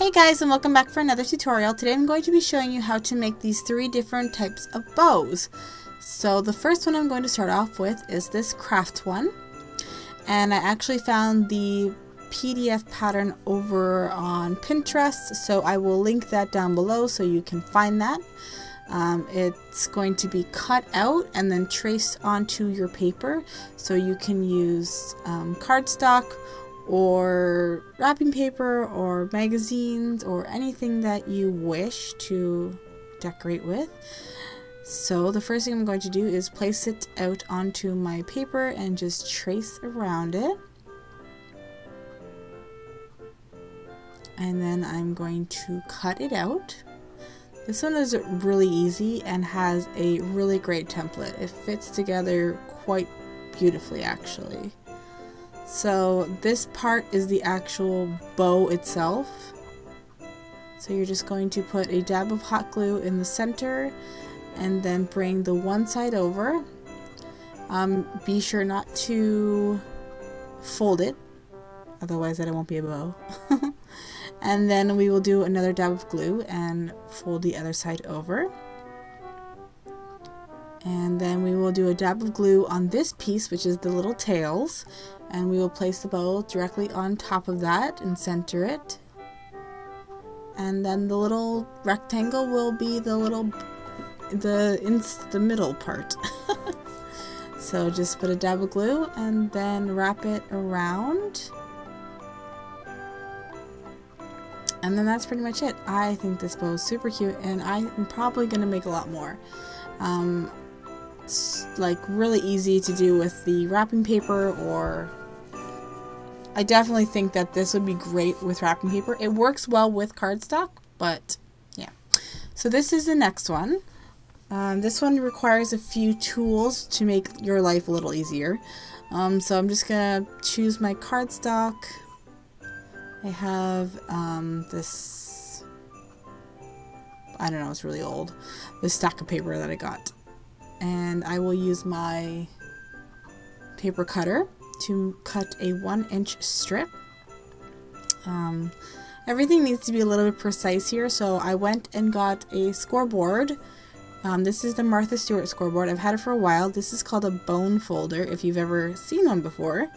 Hey guys, and welcome back for another tutorial. Today I'm going to be showing you how to make these 3 different types of bows. So the first one I'm going to start off with is this craft one. And I actually found the PDF pattern over on Pinterest, so I will link that down below so you can find that. It's going to be cut out and then traced onto your paper, so you can use cardstock or wrapping paper or magazines or anything that you wish to decorate with. So the first thing I'm going to do is place it out onto my paper and just trace around it. And then I'm going to cut it out. This one is really easy and has a really great template. It fits together quite beautifully actually. So this part is the actual bow itself. So you're just going to put a dab of hot glue in the center and then bring the one side over. Be sure not to fold it, otherwise it won't be a bow. And then we will do another dab of glue and fold the other side over. And then we will do a dab of glue on this piece, which is the little tails, and we will place the bow directly on top of that and center it. And then the little rectangle will be the middle part. So just put a dab of glue and then wrap it around. And then that's pretty much it. I think this bow is super cute, and I'm probably going to make a lot more. It's like really easy to do with the wrapping paper, or I definitely think that this would be great with wrapping paper. It works well with cardstock, but yeah. So this is the next one. This one requires a few tools to make your life a little easier. So I'm just going to choose my cardstock. I have this, I don't know, it's really old, this stack of paper that I got. And I will use my paper cutter to cut a 1-inch strip. Everything needs to be a little bit precise here, so I went and got a scoreboard. This is the Martha Stewart scoreboard. I've had it for a while. This is called a bone folder, if you've ever seen one before.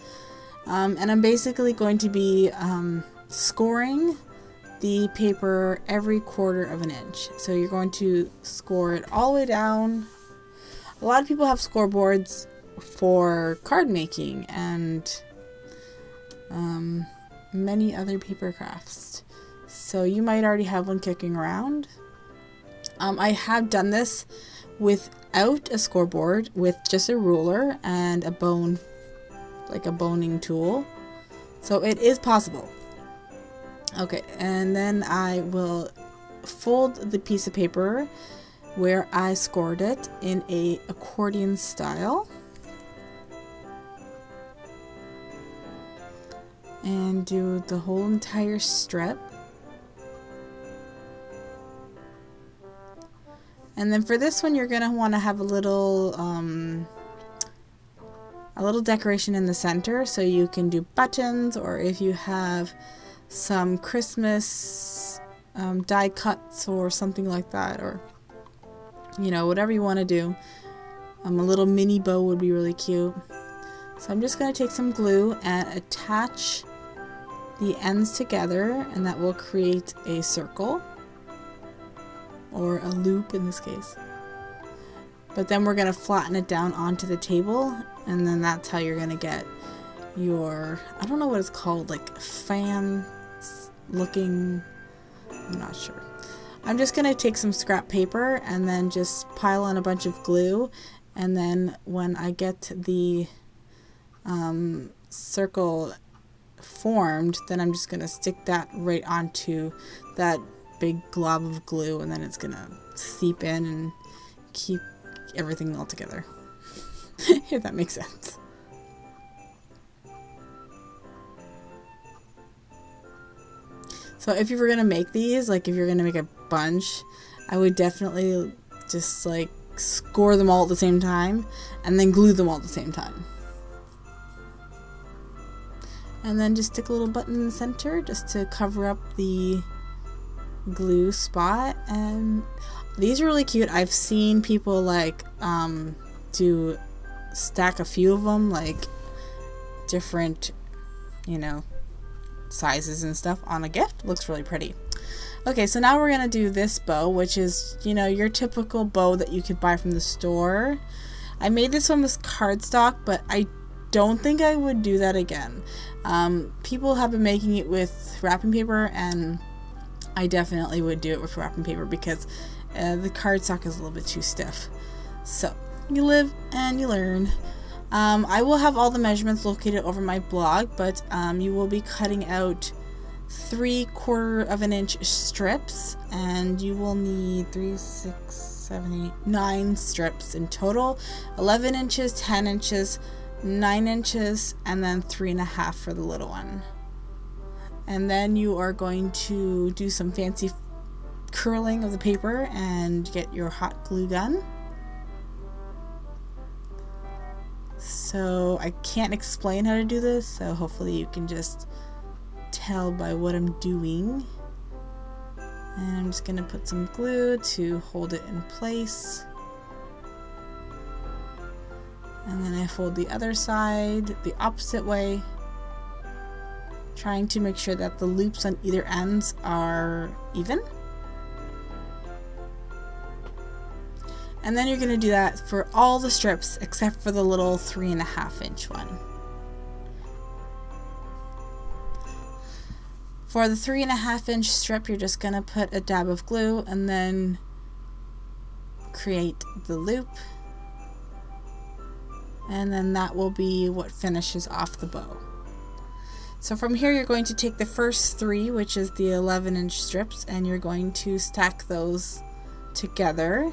And I'm basically going to be scoring the paper every 1/4 of an inch. So you're going to score it all the way down. A lot of people have scoreboards for card making and many other paper crafts. So you might already have one kicking around. I have done this without a scoreboard, with just a ruler and a bone, like a boning tool. So it is possible. Okay, and then I will fold the piece of paper where I scored it in a accordion style. And do the whole entire strip. And then for this one, you're gonna want to have a little decoration in the center, so you can do buttons, or if you have some Christmas die cuts or something like that, or you know, whatever you want to do. A little mini bow would be really cute. So I'm just going to take some glue and attach the ends together, and that will create a circle, or a loop in this case. But then we're going to flatten it down onto the table, and then that's how you're going to get your, I don't know what it's called, like fan looking, I'm not sure. I'm just going to take some scrap paper and then just pile on a bunch of glue, and then when I get the circle formed, then I'm just going to stick that right onto that big glob of glue, and then it's going to seep in and keep everything all together. If that makes sense. So if you were going to make these, like if you're going to make a bunch, I would definitely just like score them all at the same time and then glue them all at the same time. And then just stick a little button in the center just to cover up the glue spot, and these are really cute. I've seen people like do stack a few of them, like different, you know, sizes and stuff on a gift. Looks really pretty. Okay, so now we're gonna do this bow, which is, you know, your typical bow that you could buy from the store. I made this one with cardstock, but I don't think I would do that again. People have been making it with wrapping paper, and I definitely would do it with wrapping paper because the cardstock is a little bit too stiff. So you live and you learn. I will have all the measurements located over my blog, but you will be cutting out 3/4 of an inch strips, and you will need 3, 6, 7, 8, 9 strips in total. 11 inches, 10 inches, 9 inches, and then 3.5 for the little one. And then you are going to do some fancy curling of the paper and get your hot glue gun. So I can't explain how to do this, so hopefully you can just tell by what I'm doing. And I'm just going to put some glue to hold it in place. And then I fold the other side the opposite way, trying to make sure that the loops on either ends are even. And then you're going to do that for all the strips except for the little 3.5 inch one. For the 3.5 inch strip, you're just going to put a dab of glue and then create the loop. And then that will be what finishes off the bow. So from here you're going to take the first 3, which is the 11 inch strips, and you're going to stack those together.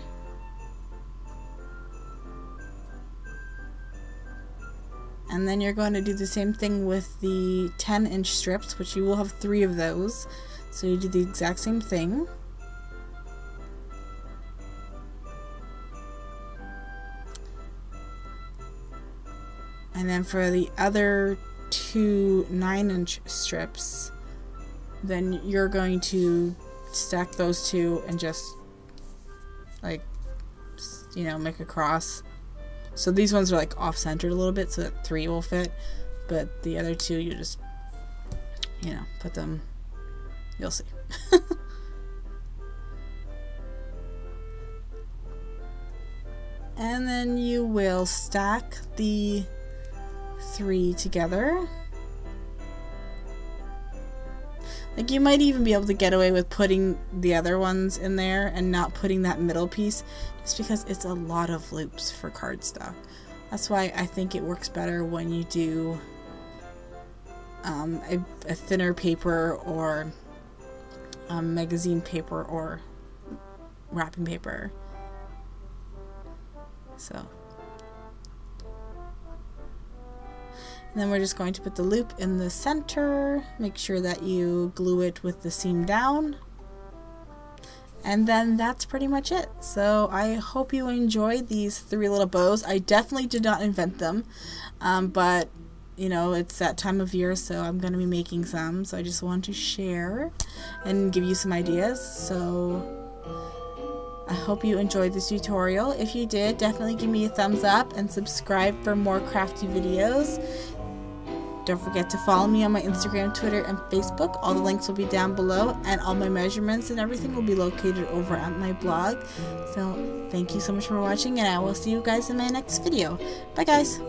And then you're going to do the same thing with the 10 inch strips, which you will have 3 of those. So you do the exact same thing. And then for the other 2 9 inch strips, then you're going to stack those 2 and just, like, you know, make a cross. So these ones are like off-centered a little bit so that 3 will fit, but the other 2 you just, you know, put them, you'll see. And then you will stack the 3 together. Like, you might even be able to get away with putting the other ones in there and not putting that middle piece, just because it's a lot of loops for cardstock. That's why I think it works better when you do a thinner paper or magazine paper or wrapping paper. So, and then we're just going to put the loop in the center, make sure that you glue it with the seam down, and then that's pretty much it. So I hope you enjoyed these 3 little bows. I definitely did not invent them, but you know, it's that time of year, so I'm going to be making some, so I just want to share and give you some ideas. So I hope you enjoyed this tutorial. If you did, definitely give me a thumbs up and subscribe for more crafty videos. Don't forget to follow me on my Instagram, Twitter, and Facebook. All the links will be down below, and all my measurements and everything will be located over at my blog. So thank you so much for watching, and I will see you guys in my next video. Bye guys!